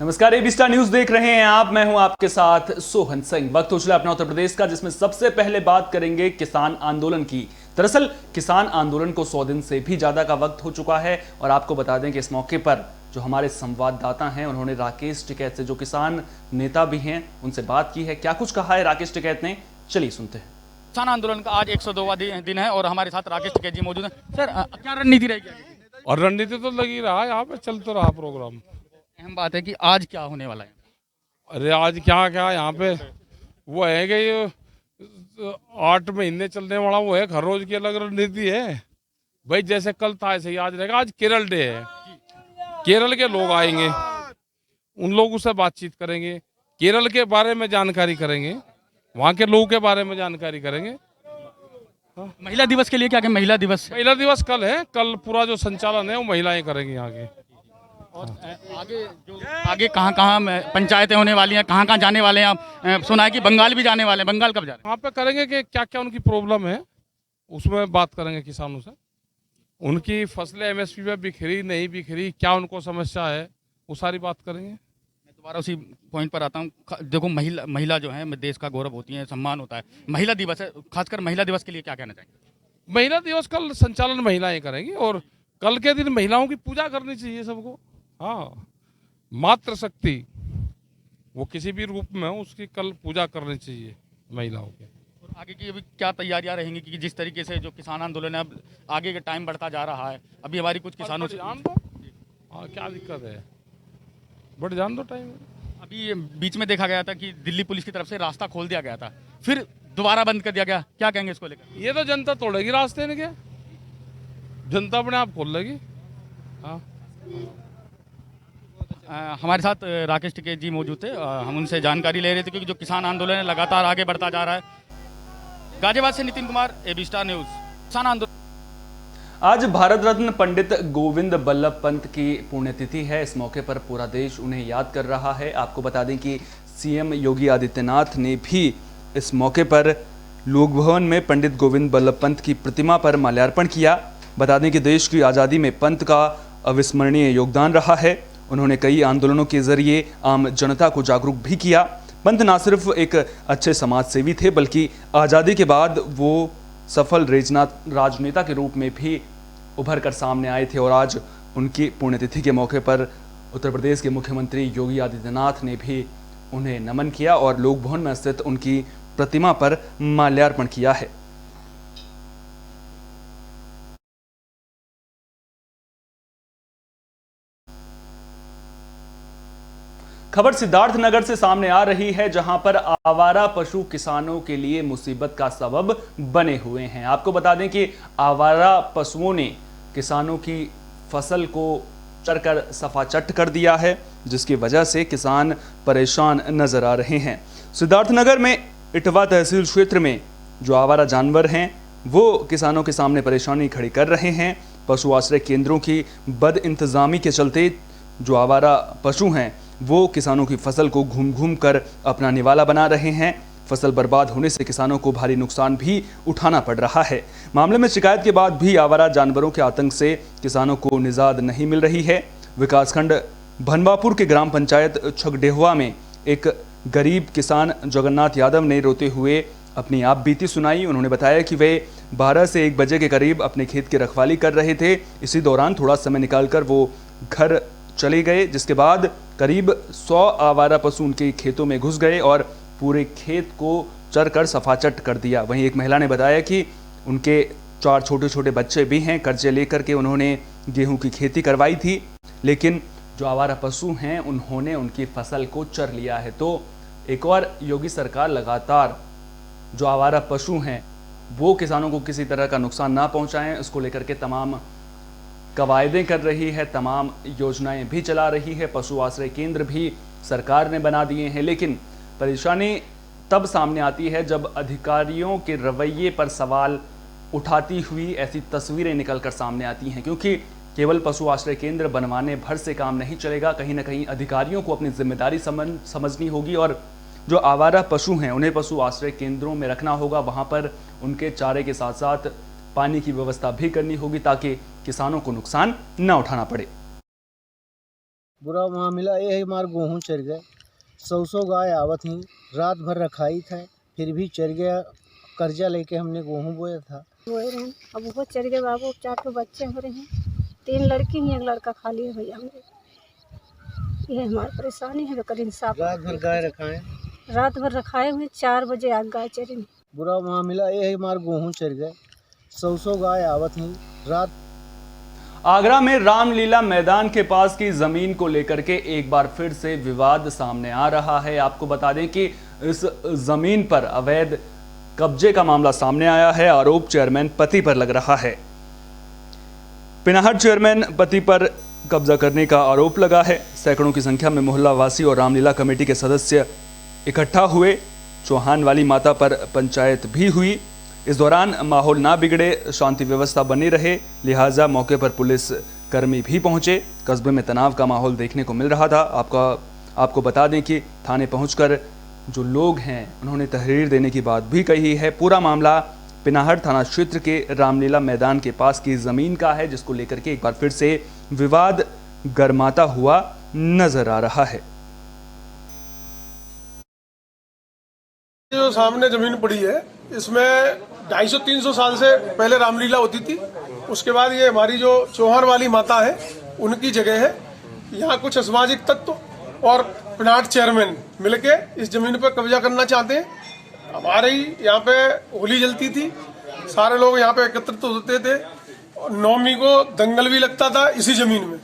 नमस्कार, AB star news देख रहे हैं आप। मैं हूं आपके साथ सोहन सिंह। वक्त हो चला अपना उत्तर प्रदेश का, जिसमें सबसे पहले बात करेंगे किसान आंदोलन की। दरअसल किसान आंदोलन को 100 दिन से भी ज्यादा का वक्त हो चुका है और आपको बता दें कि इस मौके पर जो हमारे संवाददाता हैं उन्होंने राकेश टिकैत से, जो किसान नेता भी हैं, उनसे बात की है। क्या कुछ कहा है राकेश टिकैत ने, चलिए सुनते हैं। किसान आंदोलन का आज 102वां दिन है और हमारे साथ राकेश टिकैत जी मौजूद हैं। सर, क्या रणनीति रहेगी? और रणनीति तो लगी रहा, यहाँ पे चलते रहा प्रोग्राम। अहम बात है कि आज क्या होने वाला है? अरे आज क्या क्या यहाँ पे वो है कि ये 8 महीने चलने वाला वो है, हर रोज की अलग रणनीति है भाई। जैसे कल था ऐसे ही आज रहेगा। आज केरल डे है, केरल के लोग आएंगे, उन लोगों से बातचीत करेंगे, केरल के बारे में जानकारी करेंगे, वहाँ के लोगों के बारे में जानकारी करेंगे। महिला दिवस के लिए क्या कहें? महिला दिवस कल है, कल पूरा जो संचालन है वो महिलाएं करेंगी यहाँ के। और आगे कहाँ पंचायतें होने वाली हैं, कहाँ जाने वाले हैं आप? सुना है कि बंगाल भी जाने वाले हैं। बंगाल कब जा रहे हैं? वहाँ पे करेंगे कि क्या क्या उनकी प्रॉब्लम है, उसमें बात करेंगे किसानों से। उनकी फसलें एमएसपी पे बिखरी नहीं बिखरी, क्या उनको समस्या है, वो सारी बात करेंगे। मैं दोबारा उसी पॉइंट पर आता हूँ। देखो, महिला जो है देश का गौरव होती है, सम्मान होता है। महिला दिवस है, खासकर महिला दिवस के लिए क्या कहना चाहेंगे? महिला दिवस कल संचालन महिलाएं करेंगी और कल के दिन महिलाओं की पूजा करनी चाहिए सबको। हाँ, मातृ शक्ति वो किसी भी रूप में हो, उसकी कल पूजा करनी चाहिए महिलाओं की। और आगे की अभी क्या तैयारियां रहेंगी कि जिस तरीके से जो किसान आंदोलन है, अब आगे का टाइम बढ़ता जा रहा है, अभी हमारी कुछ किसानों से जान दो। हाँ, क्या दिक्कत है, बढ़ जान दो टाइम। अभी बीच में देखा गया था कि दिल्ली पुलिस की तरफ से रास्ता खोल दिया गया था, फिर दोबारा बंद कर दिया गया। क्या कहेंगे इसको लेकर? ये तो जनता तोड़ेगी रास्ते ने, क्या जनता अपने आप खोल लेगी। हाँ, हमारे साथ राकेश टिकैत जी मौजूद थे। हम उनसे जानकारी ले रहे थे क्योंकि जो किसान आंदोलन है लगातार आगे बढ़ता जा रहा है। गाजियाबाद से Nitin Kumar, AB star news. किसान आंदोलन। आज भारत रत्न पंडित गोविंद बल्लभ पंत की पुण्यतिथि है। इस मौके पर पूरा देश उन्हें याद कर रहा है। आपको बता दें कि सीएम योगी आदित्यनाथ ने भी इस मौके पर लोक भवन में पंडित गोविंद बल्लभ पंत की प्रतिमा पर माल्यार्पण किया। बता दें कि देश की आज़ादी में पंत का अविस्मरणीय योगदान रहा है। उन्होंने कई आंदोलनों के जरिए आम जनता को जागरूक भी किया। पंत न सिर्फ एक अच्छे समाज सेवी थे, बल्कि आज़ादी के बाद वो सफल राजनेता के रूप में भी उभर कर सामने आए थे। और आज उनकी पुण्यतिथि के मौके पर उत्तर प्रदेश के मुख्यमंत्री योगी आदित्यनाथ ने भी उन्हें नमन किया और लोक भवन में स्थित उनकी प्रतिमा पर माल्यार्पण किया है। खबर सिद्धार्थनगर से सामने आ रही है, जहां पर आवारा पशु किसानों के लिए मुसीबत का सबब बने हुए हैं। आपको बता दें कि आवारा पशुओं ने किसानों की फसल को चरकर सफाचट कर दिया है, जिसकी वजह से किसान परेशान नजर आ रहे हैं। सिद्धार्थनगर में इटवा तहसील क्षेत्र में जो आवारा जानवर हैं वो किसानों के सामने परेशानी खड़ी कर रहे हैं। पशु आश्रय केंद्रों की बद इंतजामी के चलते जो आवारा पशु हैं वो किसानों की फसल को घूम घूम कर अपना निवाला बना रहे हैं। फसल बर्बाद होने से किसानों को भारी नुकसान भी उठाना पड़ रहा है। मामले में शिकायत के बाद भी आवारा जानवरों के आतंक से किसानों को निजात नहीं मिल रही है। विकासखंड भनवापुर के ग्राम पंचायत छगडेहवा में एक गरीब किसान जगन्नाथ यादव ने रोते हुए अपनी आप बीती सुनाई। उन्होंने बताया कि वे 12 से 1 बजे के करीब अपने खेत की रखवाली कर रहे थे। इसी दौरान थोड़ा समय निकालकर वो घर चले गए, जिसके बाद करीब 100 आवारा पशु उनके खेतों में घुस गए और पूरे खेत को चरकर सफाचट कर दिया। वहीं एक महिला ने बताया कि उनके 4 छोटे छोटे बच्चे भी हैं। कर्जे लेकर के उन्होंने गेहूं की खेती करवाई थी, लेकिन जो आवारा पशु हैं उन्होंने उनकी फसल को चर लिया है। तो एक और योगी सरकार लगातार जो आवारा पशु हैं वो किसानों को किसी तरह का नुकसान ना पहुंचाएं, उसको लेकर के तमाम कवायदें कर रही है, तमाम योजनाएं भी चला रही है। पशु आश्रय केंद्र भी सरकार ने बना दिए हैं, लेकिन परेशानी तब सामने आती है जब अधिकारियों के रवैये पर सवाल उठाती हुई ऐसी तस्वीरें निकलकर सामने आती हैं। क्योंकि केवल पशु आश्रय केंद्र बनवाने भर से काम नहीं चलेगा, कहीं ना कहीं अधिकारियों को अपनी जिम्मेदारी समझनी होगी और जो आवारा पशु हैं उन्हें पशु आश्रय केंद्रों में रखना होगा। वहाँ पर उनके चारे के साथ साथ पानी की व्यवस्था भी करनी होगी ताकि किसानों को नुकसान न उठाना पड़े। बुरा मामला ये है हमारे गेहूँ चढ़ गए, 100 गाय आवत ही, रात भर रखाई था, फिर भी चढ़ गया। कर्जा लेके हमने गेहूँ बोया था। बोए रहे अब वो चढ़ गए बाबू। 4 तो बच्चे हो रहे हैं, 3 लड़की हैं, 1 लड़का खाली है भैया हमरे। ये हमारी परेशानी है, कर इंसाफ। रात भर गाय रखाएं, रात भर रखाए हुए, 4 बजे आग गाय चरी। बुरा मामला ये है हमारे गेहूँ चढ़ गए, 100 गाय आवत ही, रात। आगरा में रामलीला मैदान के पास की जमीन को लेकर के एक बार फिर से विवाद सामने आ रहा है। आपको बता दें कि इस जमीन पर अवैध कब्जे का मामला सामने आया है। आरोप चेयरमैन पति पर लग रहा है। पिनाहट चेयरमैन पति पर कब्जा करने का आरोप लगा है। सैकड़ों की संख्या में मोहल्ला वासी और रामलीला कमेटी के सदस्य इकट्ठा हुए। चौहान वाली माता पर पंचायत भी हुई। इस दौरान माहौल ना बिगड़े, शांति व्यवस्था बनी रहे, लिहाजा मौके पर पुलिस कर्मी भी पहुंचे। कस्बे में तनाव का माहौल देखने को मिल रहा था। आपको बता दें कि थाने पहुंचकर जो लोग हैं उन्होंने तहरीर देने की बात भी कही है। पूरा मामला पिनाहट थाना क्षेत्र के रामलीला मैदान के पास की जमीन का है, जिसको लेकर के एक बार फिर से विवाद गरमाता हुआ नजर आ रहा है। जो सामने जमीन पड़ी है, इसमें 250-300 साल से पहले रामलीला होती थी। उसके बाद ये हमारी जो चौहान वाली माता है उनकी जगह है। यहाँ कुछ असामाजिक तत्व और पिनाहट चेयरमैन मिलके इस जमीन पर कब्जा करना चाहते हैं। हमारे यहाँ पे होली जलती थी, सारे लोग यहाँ पे एकत्रित होते थे। 9वीं को दंगल भी लगता था इसी जमीन में,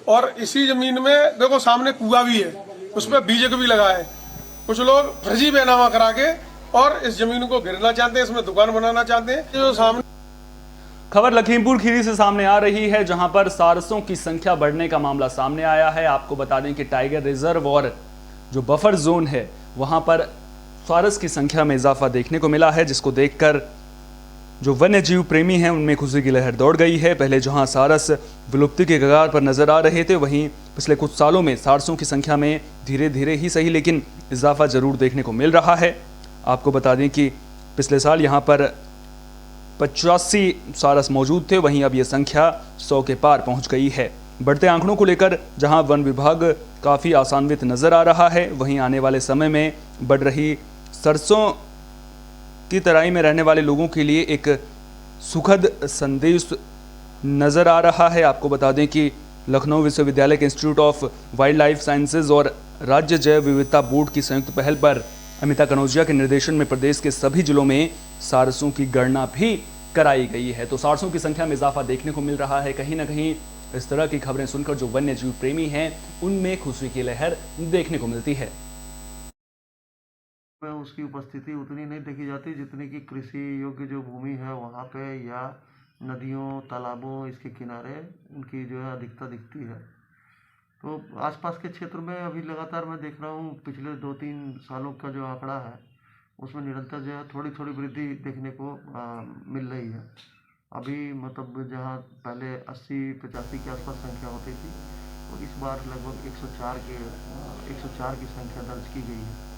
और इसी जमीन में देखो सामने कुआं भी है, उस पर बीजेक भी लगा है। कुछ लोग फर्जी बैनामा करा के और इस जमीन को घेरना चाहते हैं, इसमें दुकान बनाना चाहते हैं। जो सामने खबर लखीमपुर खीरी से सामने आ रही है, जहां पर सारसों की संख्या बढ़ने का मामला सामने आया है। आपको बता दें कि टाइगर रिजर्व और जो बफर जोन है वहां पर सारस की संख्या में इजाफा देखने को मिला है, जिसको देखकर जो वन्य जीव प्रेमी हैं उनमें खुशी की लहर दौड़ गई है। पहले जहां सारस विलुप्ति के कगार पर नजर आ रहे थे, वहीं पिछले कुछ सालों में सारसों की संख्या में धीरे धीरे ही सही लेकिन इजाफा जरूर देखने को मिल रहा है। आपको बता दें कि पिछले साल यहाँ पर 85 सारस मौजूद थे, वहीं अब ये संख्या 100 के पार पहुँच गई है। बढ़ते आंकड़ों को लेकर जहाँ वन विभाग काफ़ी आशान्वित नजर आ रहा है, वहीं आने वाले समय में बढ़ रही सरसों की तराई में रहने वाले लोगों के लिए एक सुखद संदेश नजर आ रहा है। आपको बता दें कि लखनऊ विश्वविद्यालय के institute of wild life sciences और राज्य जैव विविधता बोर्ड की संयुक्त पहल पर अमिता कनौजिया के निर्देशन में प्रदेश के सभी जिलों में सारसों की गणना भी कराई गई है। तो सारसों की संख्या में इजाफा देखने को मिल रहा है। कहीं ना कहीं इस तरह की खबरें सुनकर जो वन्य जीव प्रेमी हैं उनमें खुशी की लहर देखने को मिलती है। उसकी उपस्थिति उतनी नहीं देखी जाती जितनी कि कृषि योग्य जो भूमि है वहाँ पे या नदियों तालाबों इसके किनारे उनकी जो है अधिकता दिखती है। तो आसपास के क्षेत्र में अभी लगातार मैं देख रहा हूँ, पिछले 2-3 सालों का जो आंकड़ा है उसमें निरंतर जो है थोड़ी थोड़ी वृद्धि देखने को मिल रही है। अभी मतलब जहाँ पहले 80-85 के आसपास संख्या होती थी, तो इस बार लगभग 104 की संख्या दर्ज की गई है।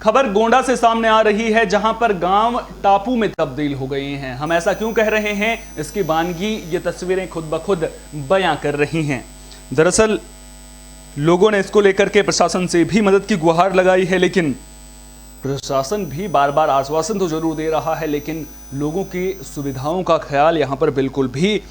खबर गोंडा से सामने आ रही है, जहां पर गांव टापू में तब्दील हो गए हैं। हम ऐसा क्यों कह रहे हैं, इसकी वानगी ये तस्वीरें खुद ब खुद बयां कर रही हैं। दरअसल लोगों ने इसको लेकर के प्रशासन से भी मदद की गुहार लगाई है, लेकिन प्रशासन भी बार बार आश्वासन तो जरूर दे रहा है, लेकिन लोगों की सुविधाओं का ख्याल यहां पर बिल्कुल भी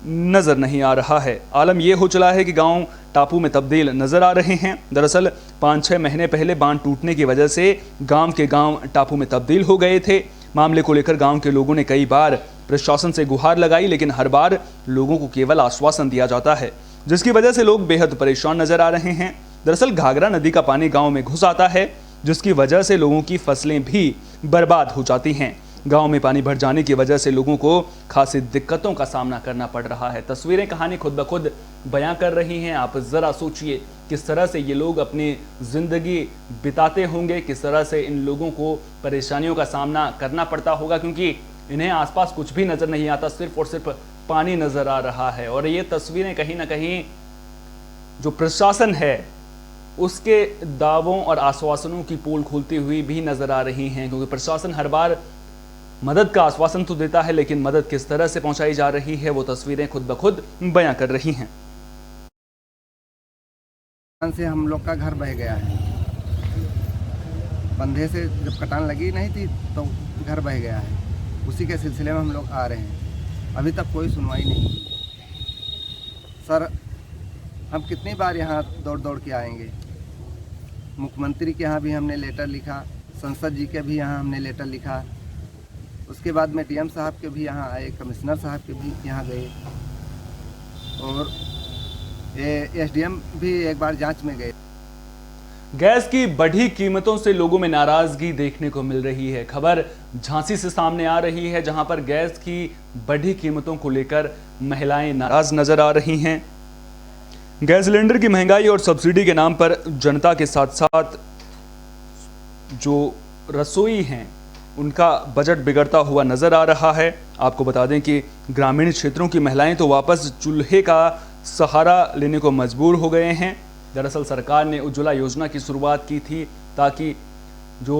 नजर नहीं आ रहा है। आलम यह हो चला है कि गांव टापू में तब्दील नजर आ रहे हैं। दरअसल 5-6 महीने पहले बांध टूटने की वजह से गांव के गांव टापू में तब्दील हो गए थे। मामले को लेकर गांव के लोगों ने कई बार प्रशासन से गुहार लगाई, लेकिन हर बार लोगों को केवल आश्वासन दिया जाता है, जिसकी वजह से लोग बेहद परेशान नजर आ रहे हैं। दरअसल घाघरा नदी का पानी गाँव में घुस आता है, जिसकी वजह से लोगों की फसलें भी बर्बाद हो जाती हैं। गांव में पानी भर जाने की वजह से लोगों को खासी दिक्कतों का सामना करना पड़ रहा है। तस्वीरें कहानी खुद ब खुद बयां कर रही हैं। आप जरा सोचिए किस तरह से ये लोग अपनी जिंदगी बिताते होंगे, किस तरह से इन लोगों को परेशानियों का सामना करना पड़ता होगा, क्योंकि इन्हें आसपास कुछ भी नजर नहीं आता, सिर्फ और सिर्फ पानी नजर आ रहा है। और ये तस्वीरें कहीं ना कहीं जो प्रशासन है उसके दावों और आश्वासनों की पोल खोलती हुई भी नजर आ रही हैं, क्योंकि प्रशासन हर बार मदद का आश्वासन तो देता है, लेकिन मदद किस तरह से पहुंचाई जा रही है वो तस्वीरें खुद ब खुद बयां कर रही हैं। से हम लोग का घर बह गया है। बंधे से जब कटान लगी नहीं थी तो घर बह गया है, उसी के सिलसिले में हम लोग आ रहे हैं। अभी तक कोई सुनवाई नहीं हुई। सर, हम कितनी बार यहाँ दौड़ दौड़ के आएंगे। मुख्यमंत्री के यहाँ भी हमने लेटर लिखा, संसद जी के भी यहाँ हमने लेटर लिखा, उसके बाद में डीएम साहब के भी यहाँ आए, कमिश्नर साहब के भी यहाँ गए, और एसडीएम भी एक बार जांच में गए। गैस की बढ़ी कीमतों से लोगों में नाराजगी देखने को मिल रही है। खबर झांसी से सामने आ रही है, जहां पर गैस की बढ़ी कीमतों को लेकर महिलाएं नाराज नजर आ रही हैं। गैस सिलेंडर की महंगाई और सब्सिडी के नाम पर जनता के साथ साथ जो रसोई हैं उनका बजट बिगड़ता हुआ नजर आ रहा है। आपको बता दें कि ग्रामीण क्षेत्रों की महिलाएं तो वापस चूल्हे का सहारा लेने को मजबूर हो गए हैं। दरअसल सरकार ने उज्ज्वला योजना की शुरुआत की थी ताकि जो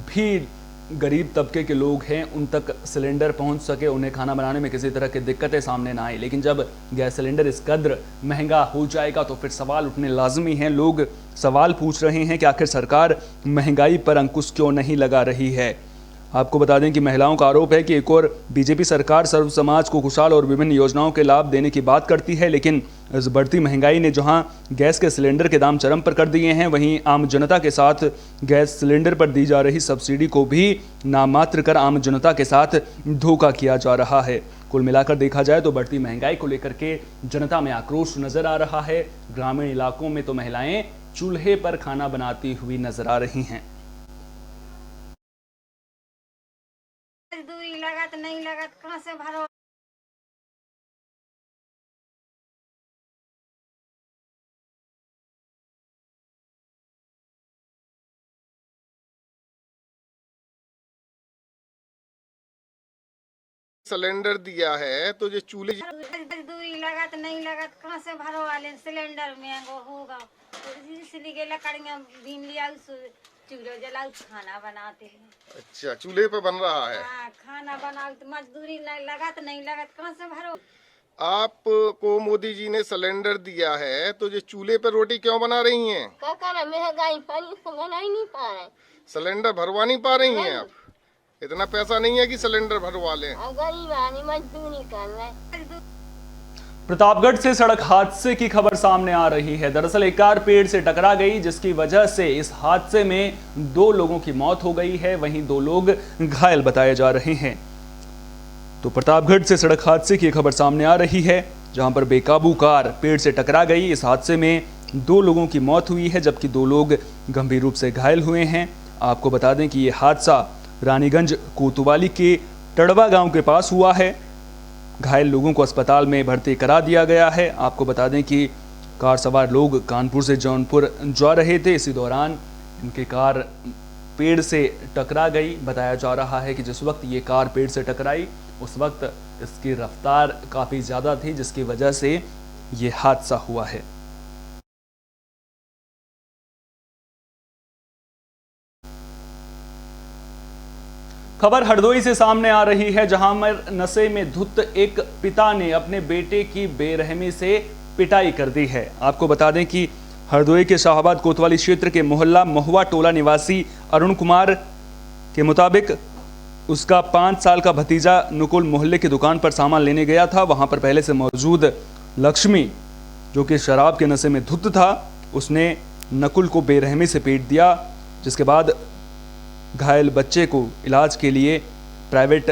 भी गरीब तबके के लोग हैं उन तक सिलेंडर पहुंच सके, उन्हें खाना बनाने में किसी तरह की दिक्कतें सामने ना आए। लेकिन जब गैस सिलेंडर इस कद्र महंगा हो जाएगा तो फिर सवाल उठने लाजमी हैं। लोग सवाल पूछ रहे हैं कि आखिर सरकार महंगाई पर अंकुश क्यों नहीं लगा रही है। आपको बता दें कि महिलाओं का आरोप है कि एक और बीजेपी सरकार सर्व समाज को खुशहाल और विभिन्न योजनाओं के लाभ देने की बात करती है, लेकिन इस बढ़ती महंगाई ने जहां गैस के सिलेंडर के दाम चरम पर कर दिए हैं, वहीं आम जनता के साथ गैस सिलेंडर पर दी जा रही सब्सिडी को भी नामात्र कर आम जनता के साथ धोखा किया जा रहा है। कुल मिलाकर देखा जाए तो बढ़ती महंगाई को लेकर के जनता में आक्रोश नजर आ रहा है। ग्रामीण इलाकों में तो महिलाएं चूल्हे पर खाना बनाती हुई नजर आ रही हैं। मजदूरी लगत नहीं लगत कहाँ से भरो। सिलेंडर दिया है तो जो चूल्हे मजदूरी लगत नहीं लगत कहाँ से भरो वाले सिलेंडर महंगो होगा, इसलिए लकड़ियाँ बीन लिया, चूल्हे जलाओ खाना बनाते हैं। अच्छा, चूल्हे पे बन रहा है। हाँ, खाना बनाओ तो मजदूरी नहीं लगत कहाँ से भरो। आपको मोदी जी ने सिलेंडर दिया है तो जो चूल्हे पे रोटी क्यों बना रही हैं? महंगाई बना ही नहीं पा रहे, सिलेंडर भरवा नहीं पा रही हैं आप? इतना पैसा नहीं है कि सिलेंडर भरवा लें। गरीब मजदूरी कर रहे। प्रतापगढ़ से सड़क हादसे की खबर सामने आ रही है। दरअसल एक कार पेड़ से टकरा गई, जिसकी वजह से इस हादसे में 2 लोगों की मौत हो गई है, वहीं 2 लोग घायल बताए जा रहे हैं। तो प्रतापगढ़ से सड़क हादसे की खबर सामने आ रही है, जहां पर बेकाबू कार पेड़ से टकरा गई। इस हादसे में 2 लोगों की मौत हुई है, जबकि 2 लोग गंभीर रूप से घायल हुए हैं। आपको बता दें कि ये हादसा रानीगंज कोतवाली के टड़वा गांव के पास हुआ है। घायल लोगों को अस्पताल में भर्ती करा दिया गया है। आपको बता दें कि कार सवार लोग कानपुर से जौनपुर जा रहे थे। इसी दौरान इनकी कार पेड़ से टकरा गई। बताया जा रहा है कि जिस वक्त ये कार पेड़ से टकराई उस वक्त इसकी रफ्तार काफ़ी ज़्यादा थी, जिसकी वजह से ये हादसा हुआ है। खबर हरदोई से सामने आ रही है, जहां पर नशे में धुत एक पिता ने अपने बेटे की बेरहमी से पिटाई कर दी है। आपको बता दें कि हरदोई के शाहबाद कोतवाली क्षेत्र के मोहल्ला महुआ टोला निवासी अरुण कुमार के मुताबिक उसका 5 साल का भतीजा नुकुल मोहल्ले की दुकान पर सामान लेने गया था। वहां पर पहले से मौजूद लक्ष्मी, जो कि शराब के नशे में धुत था, उसने नकुल को बेरहमी से पीट दिया, जिसके बाद घायल बच्चे को इलाज के लिए प्राइवेट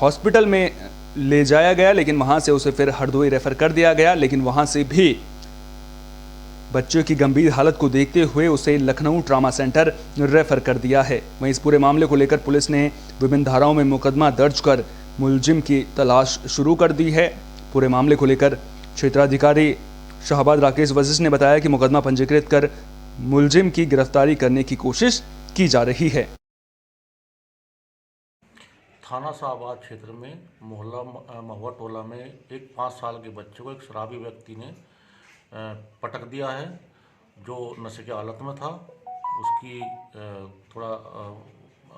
हॉस्पिटल में ले जाया गया, लेकिन वहां से उसे फिर हरदोई रेफर कर दिया गया। लेकिन वहां से भी बच्चे की गंभीर हालत को देखते हुए उसे लखनऊ ट्रामा सेंटर रेफर कर दिया है। वहीं इस पूरे मामले को लेकर पुलिस ने विभिन्न धाराओं में मुकदमा दर्ज कर मुलजिम की तलाश शुरू कर दी है। पूरे मामले को लेकर क्षेत्राधिकारी शाहबाद राकेश वशिष्ठ ने बताया कि मुकदमा पंजीकृत कर मुलजिम की गिरफ्तारी करने की कोशिश की जा रही है। थाना शाहबाद क्षेत्र में मोहल्ला महुआ टोला में एक 5 साल के बच्चे को एक शराबी व्यक्ति ने पटक दिया है, जो नशे की हालत में था। उसकी थोड़ा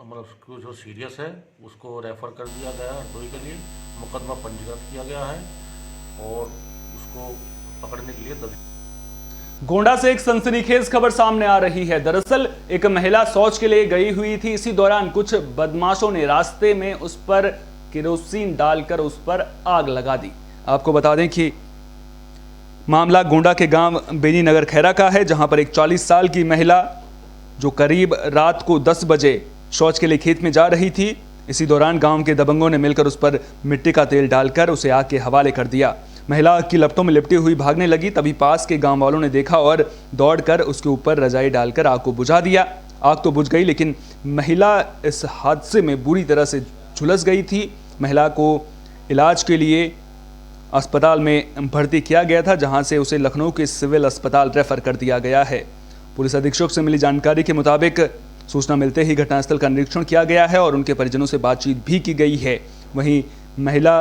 मतलब जो सीरियस है उसको रेफ़र कर दिया गया है हरदोई के लिए। मुकदमा पंजीकृत किया गया है और उसको पकड़ने के लिए गोंडा से एक सनसनीखेज खबर सामने आ रही है। दरअसल एक महिला शौच के लिए गई हुई थी। इसी दौरान कुछ बदमाशों ने रास्ते में उस पर केरोसिन डालकर उस पर आग लगा दी। आपको बता दें कि मामला गोंडा के गांव बेनी नगर खैरा का है, जहां पर एक 40 साल की महिला जो करीब रात को 10 बजे शौच के लिए खेत में जा रही थी। इसी दौरान गांव के दबंगों ने मिलकर उस पर मिट्टी का तेल डालकर उसे आग के हवाले कर दिया। महिला आग की लपटों में लिपटी हुई भागने लगी। तभी पास के गांव वालों ने देखा और दौड़कर उसके ऊपर रजाई डालकर आग को बुझा दिया। आग तो बुझ गई, लेकिन महिला इस हादसे में बुरी तरह से झुलस गई थी। महिला को इलाज के लिए अस्पताल में भर्ती किया गया था, जहां से उसे लखनऊ के सिविल अस्पताल रेफर कर दिया गया है। पुलिस अधीक्षक से मिली जानकारी के मुताबिक सूचना मिलते ही घटनास्थल का निरीक्षण किया गया है और उनके परिजनों से बातचीत भी की गई है। वहीं महिला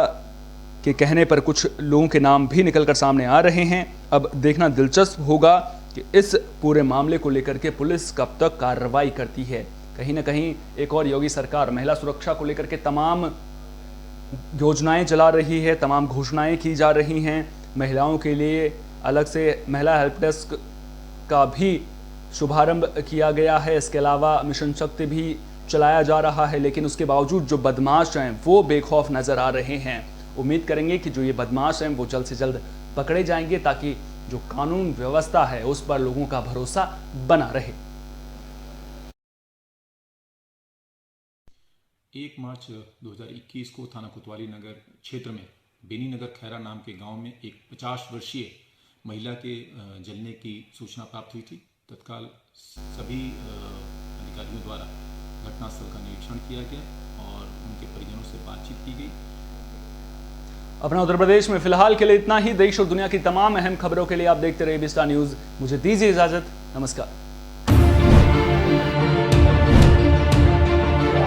के कहने पर कुछ लोगों के नाम भी निकलकर सामने आ रहे हैं। अब देखना दिलचस्प होगा कि इस पूरे मामले को लेकर के पुलिस कब तक कार्रवाई करती है। कहीं ना कहीं एक और योगी सरकार महिला सुरक्षा को लेकर के तमाम योजनाएं चला रही है, तमाम घोषणाएं की जा रही हैं। महिलाओं के लिए अलग से महिला हेल्प डेस्क का भी शुभारंभ किया गया है। इसके अलावा मिशन शक्ति भी चलाया जा रहा है, लेकिन उसके बावजूद जो बदमाश हैं वो बेखौफ नजर आ रहे हैं। उम्मीद करेंगे कि जो ये बदमाश हैं वो जल्द से जल्द पकड़े जाएंगे, ताकि जो कानून व्यवस्था है उस पर लोगों का भरोसा बना रहे। 1 मार्च 2021 को थाना कोतवाली नगर क्षेत्र में बेनी नगर खैरा नाम के गांव में एक 50 वर्षीय महिला के जलने की सूचना प्राप्त हुई थी। तत्काल सभी अधिकारियों द्वारा घटनास्थल का निरीक्षण किया गया और उनके परिजनों से बातचीत की गई। अपना उत्तर प्रदेश में फिलहाल के लिए इतना ही। देश और दुनिया की तमाम अहम खबरों के लिए आप देखते रहिए एबी स्टार न्यूज़। मुझे दीजिए इजाजत। नमस्कार।